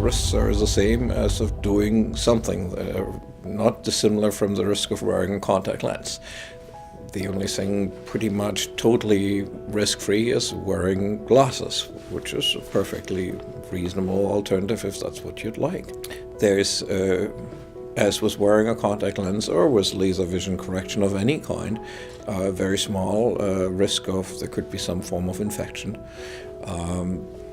risks are the same as of doing something, not dissimilar from the risk of wearing a contact lens. The only thing pretty much totally risk-free is wearing glasses, which is a perfectly reasonable alternative if that's what you'd like. There's, as with wearing a contact lens or with laser vision correction of any kind, a very small risk of there could be some form of infection.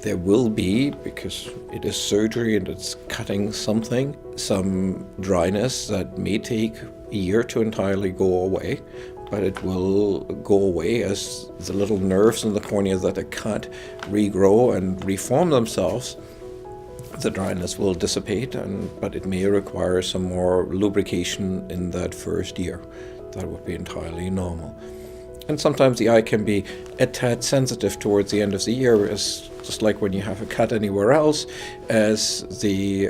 There will be, because it is surgery and it's cutting something, some dryness that may take a year to entirely go away, but it will go away as the little nerves in the cornea that are cut regrow and reform themselves. The dryness will dissipate, but it may require some more lubrication in that first year. That would be entirely normal. And sometimes the eye can be a tad sensitive towards the end of the year, just like when you have a cut anywhere else. As the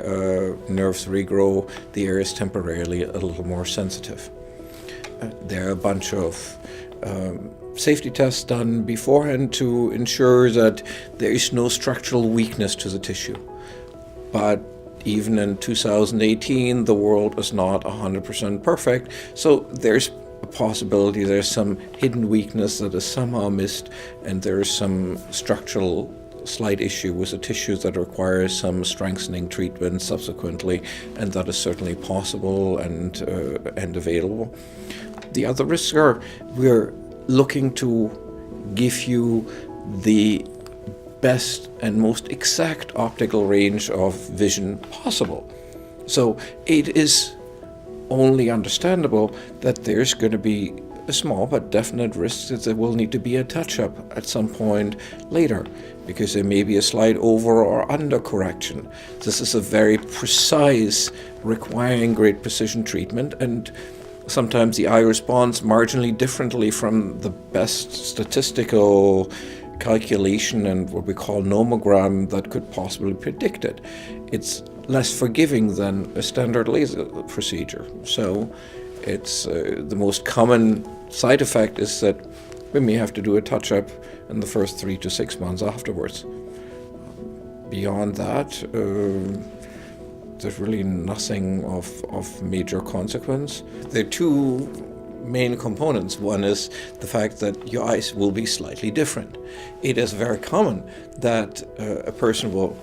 nerves regrow, the ear is temporarily a little more sensitive. There are a bunch of safety tests done beforehand to ensure that there is no structural weakness to the tissue. But even in 2018, the world is not 100% perfect, so there's a possibility there's some hidden weakness that is somehow missed, and there's some structural slight issue with the tissue that requires some strengthening treatment subsequently, and that is certainly possible and available. The other risks are we're looking to give you the best and most exact optical range of vision possible. So it is only understandable that there's going to be a small but definite risk that there will need to be a touch-up at some point later, because there may be a slight over or under correction. This is a very precise, requiring great precision treatment, and sometimes the eye responds marginally differently from the best statistical calculation and what we call nomogram that could possibly predict it. It's less forgiving than a standard laser procedure. So it's the most common side effect is that we may have to do a touch-up in the first 3 to 6 months afterwards. Beyond that, there's really nothing of major consequence. There are two main components. One is the fact that your eyes will be slightly different. It is very common that a person will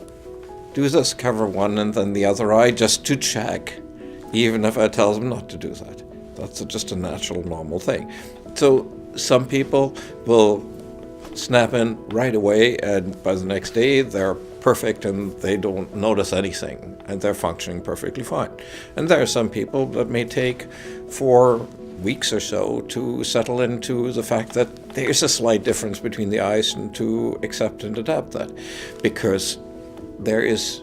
do this, cover one and then the other eye just to check, even if I tell them not to do that. That's just a natural, normal thing. So some people will snap in right away, and by the next day they're perfect and they don't notice anything and they're functioning perfectly fine. And there are some people that may take 4 weeks or so to settle into the fact that there's a slight difference between the eyes and to accept and adapt that, because there is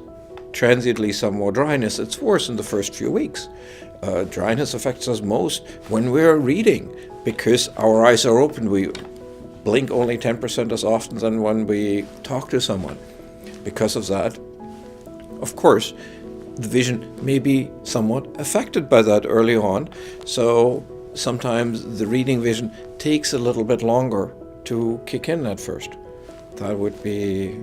transiently some more dryness. It's worse in the first few weeks. Dryness affects us most when we're reading, because our eyes are open. We blink only 10% as often than when we talk to someone. Because of that, of course, the vision may be somewhat affected by that early on. So sometimes the reading vision takes a little bit longer to kick in at first. That would be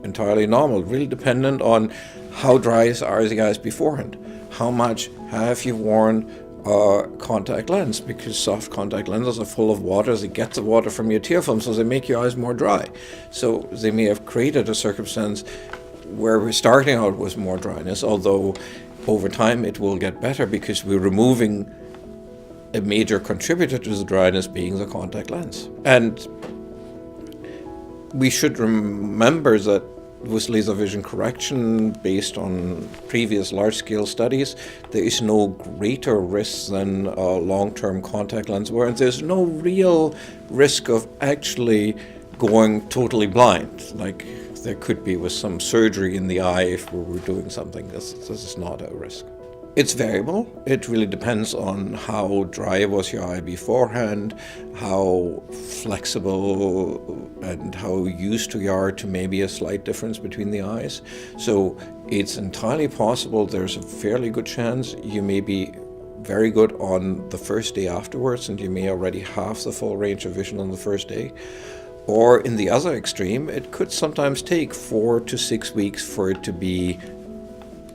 entirely normal, really dependent on how dry are the eyes beforehand. How much have you worn a contact lens? Because soft contact lenses are full of water. They get the water from your tear film, so they make your eyes more dry. So they may have created a circumstance where we're starting out with more dryness, although over time it will get better because we're removing a major contributor to the dryness being the contact lens. And we should remember that with laser vision correction, based on previous large-scale studies, there is no greater risk than a long-term contact lens wear, and there's no real risk of actually going totally blind, like there could be with some surgery in the eye if we were doing something. This is not a risk. It's variable. It really depends on how dry was your eye beforehand, how flexible and how used you are to maybe a slight difference between the eyes. So it's entirely possible there's a fairly good chance you may be very good on the first day afterwards, and you may already have the full range of vision on the first day. Or in the other extreme, it could sometimes take 4 to 6 weeks for it to be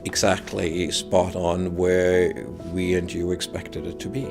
exactly spot on where we and you expected it to be.